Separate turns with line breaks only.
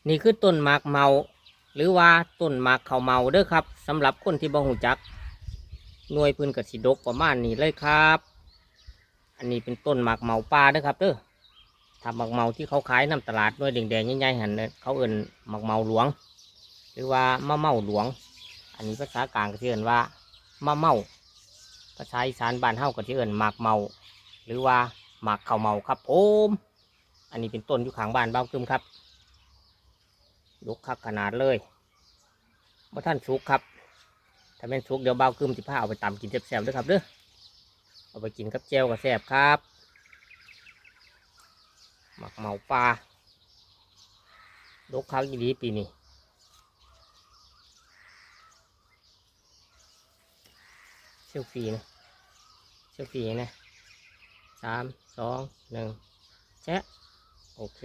นี่คือต้นหมากเมาหรือว่าต้นหมากข้าวเมาเด้อครับสำหรับคนที่บ่หูจักหน่วยพื้นกับสีดกประมาณนี้เลยครับอันนี้เป็นต้นหมากเมาป่าเด้อครับเด้อถ้าหมากเมาที่เขาขายน้ำตลาดหน่วยแดงๆใหญ่ๆหันเนี่ยเขาเอิ่นหมากเมาหลวงหรือว่ามะเมาหลวงอันนี้ภาษากลางก็เอิ่นว่ามะเมาภาษาอีสานบ้านเฮาก็เอิ่นหมากเมาหรือว่าหมากข้าวเมาครับผมอันนี้เป็นต้นอยู่ข้างบ้านบ้าวกึมครับดกคักขนาดเลยเมื่อท่านสุกครับถ้าเป็นสุกเดี๋ยวบ้าวกึมสิพาเอาไปตำกินแซ่บๆด้วยครับเด้อเอาไปกินกับแจ่วกับแซ่บครับหมักเมาปลาดกคักอีดีปีนี้เซลฟี่นะเซลฟี่นะ3 2 1แชะโอเค